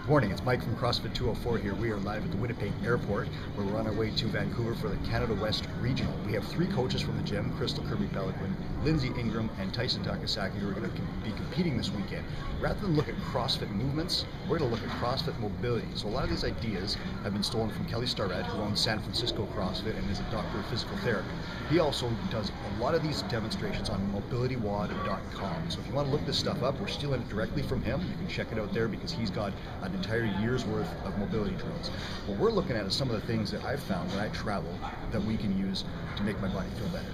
Good morning, it's Mike from CrossFit 204 here. We are live at the Winnipeg Airport where we're on our way to Vancouver for the Canada West Regional. We have three coaches from the gym, Crystal Kirby-Peliquin, Lindsay Ingram, and Tyson Takasaki, who are going to be competing this weekend. Rather than look at CrossFit movements, we're going to look at CrossFit mobility. So a lot of these ideas have been stolen from Kelly Starrett, who owns San Francisco CrossFit and is a doctor of physical therapy. He also does a lot of these demonstrations on mobilitywod.com. So if you want to look this stuff up, we're stealing it directly from him. You can check it out there because he's got an entire year's worth of mobility drills. What we're looking at is some of the things that I've found when I travel that we can use to make my body feel better.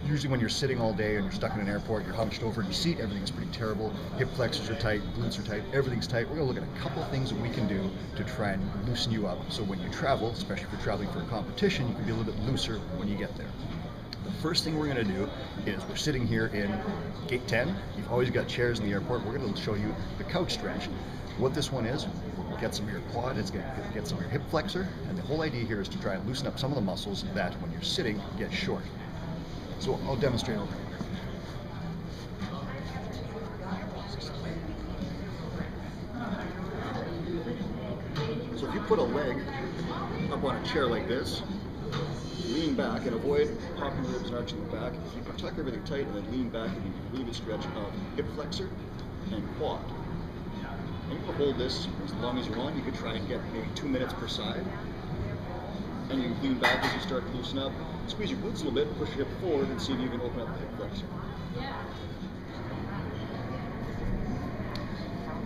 Usually when you're sitting all day and you're stuck in an airport, you're hunched over in your seat, everything's pretty terrible, hip flexors are tight, glutes are tight, everything's tight. We're going to look at a couple of things that we can do to try and loosen you up so when you travel, especially if you're traveling for a competition, you can be a little bit looser when you get there. The first thing we're going to do is we're sitting here in gate 10. You've always got chairs in the airport. We're going to show you the couch stretch. What this one is, get some of your quad, it's going to get some of your hip flexor, and the whole idea here is to try and loosen up some of the muscles that when you're sitting get short. So I'll demonstrate over here. So if you put a leg up on a chair like this, lean back and avoid popping the ribs and arching the back. You can tuck everything tight and then lean back and you can really good stretch of hip flexor and quad. And you can hold this as long as you want. You could try and get maybe 2 minutes per side. And you lean back as you start to loosen up. Squeeze your glutes a little bit, push your hip forward and see if you can open up the hip flexor.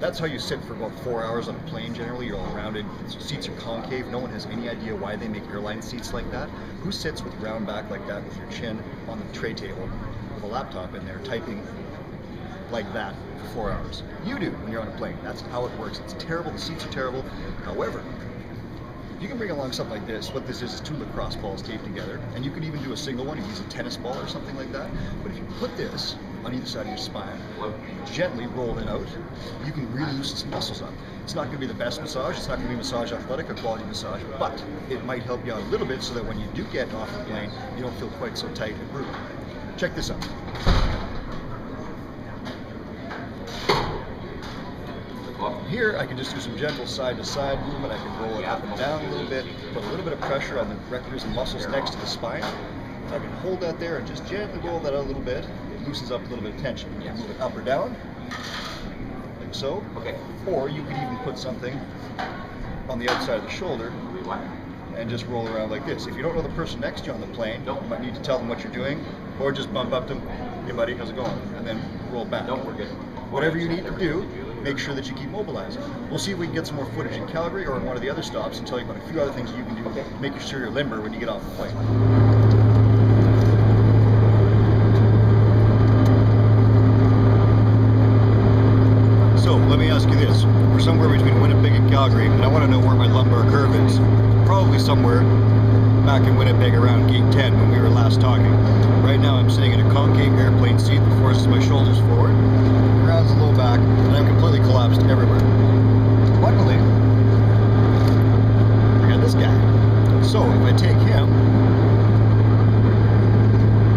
That's how you sit for about 4 hours on a plane generally. You're all rounded, seats are concave. No one has any idea why they make airline seats like that. Who sits with round back like that with your chin on the tray table with a laptop in there typing like that for 4 hours? You do when you're on a plane. That's how it works. It's terrible, the seats are terrible. However, you can bring along something like this. What this is two lacrosse balls taped together, and you could even do a single one. You use a tennis ball or something like that. But if you put this on either side of your spine, gently roll it out, you can really loosen some muscles up. It's not going to be the best massage. It's not going to be massage athletic or quality massage, but it might help you out a little bit so that when you do get off the plane, you don't feel quite so tight and brutal. Check this out. Here I can just do some gentle side-to-side movement. I can roll it up and down a little bit, put a little bit of pressure on the rectors and muscles next to the spine. I can hold that there and just gently roll that out a little bit. It loosens up a little bit of tension. You can move it up or down, like so. Okay. Or you could even put something on the outside of the shoulder and just roll around like this. If you don't know the person next to you on the plane, you might need to tell them what you're doing, or just bump up to them, hey buddy, how's it going? And then roll back. We're good. Whatever you need to do, make sure that you keep mobilizing. We'll see if we can get some more footage in Calgary or in one of the other stops and tell you about a few other things you can do to make sure you're limber when you get off the plane. So let me ask you this. We're somewhere between Winnipeg and Calgary, and I want to know where my lumbar curve is. Probably somewhere back in Winnipeg around gate 10 when we were last talking. Right now I'm sitting in a concave airplane seat that forces my shoulders forward, grounds a little back, and I'm completely collapsed everywhere. Luckily, I got this guy. So if I take him,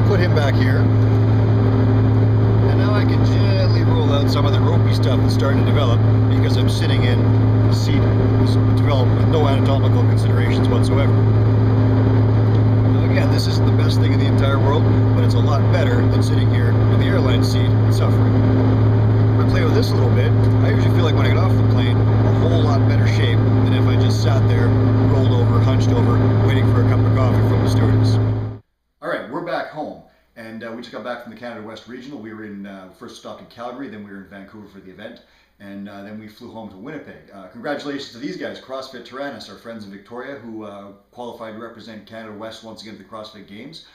put him back here, and now I can gently roll out some of the ropey stuff that's starting to develop because I'm sitting in a seat that's developed with no anatomical considerations whatsoever. Again, this isn't the best thing in the entire world, but it's a lot better than sitting here in the airline seat and suffering. If I play with this a little bit, I usually feel like when I get off the plane, a whole lot better shape than if I just sat there, rolled over, hunched over, waiting for a cup of coffee from the stewardess. All right, we're back home, and we just got back from the Canada West Regional. We were in, first stopped in Calgary, then we were in Vancouver for the event, and then we flew home to Winnipeg. Congratulations to these guys, CrossFit Tyrannus, our friends in Victoria, who qualified to represent Canada West once again at the CrossFit Games.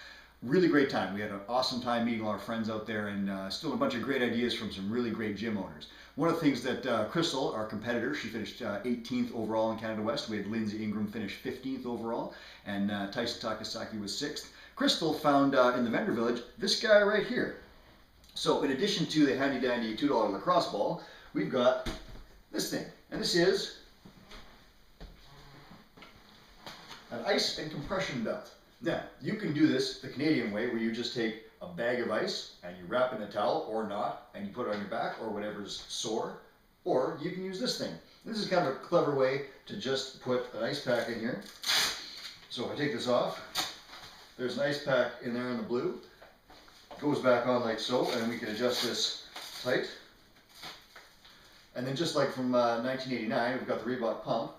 Really great time. We had an awesome time meeting all our friends out there, and still a bunch of great ideas from some really great gym owners. One of the things that Crystal, our competitor, she finished 18th overall in Canada West. We had Lindsay Ingram finish 15th overall, and Tyson Takasaki was 6th. Crystal found in the vendor village this guy right here. So in addition to the handy dandy $2 lacrosse ball, we've got this thing, and this is an ice and compression belt. Now, you can do this the Canadian way, where you just take a bag of ice and you wrap it in a towel or not, and you put it on your back or whatever's sore, or you can use this thing. This is kind of a clever way to just put an ice pack in here. So if I take this off, there's an ice pack in there in the blue. Goes back on like so, and we can adjust this tight. And then just like from 1989, we've got the Reebok pump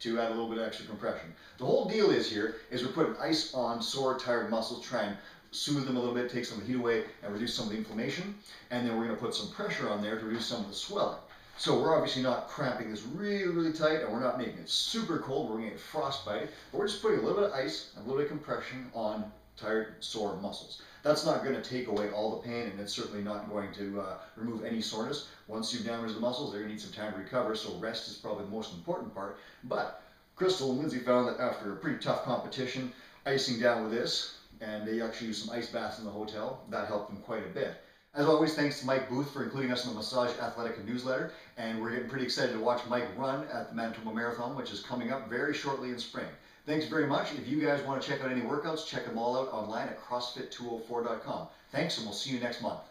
to add a little bit of extra compression. The whole deal is we're putting ice on sore, tired muscles, try and soothe them a little bit, take some of the heat away, and reduce some of the inflammation. And then we're going to put some pressure on there to reduce some of the swelling. So we're obviously not cramping this really, really tight, and we're not making it super cold. We're going to get frostbite, but we're just putting a little bit of ice and a little bit of compression on tired, sore muscles. That's not going to take away all the pain, and it's certainly not going to remove any soreness. Once you've damaged the muscles, they're going to need some time to recover, so rest is probably the most important part. But Crystal and Lindsay found that after a pretty tough competition, icing down with this, and they actually used some ice baths in the hotel, that helped them quite a bit. As always, thanks to Mike Booth for including us in the Massage Athletica newsletter, and we're getting pretty excited to watch Mike run at the Manitoba Marathon, which is coming up very shortly in spring. Thanks very much. If you guys want to check out any workouts, check them all out online at CrossFit204.com. Thanks, and we'll see you next month.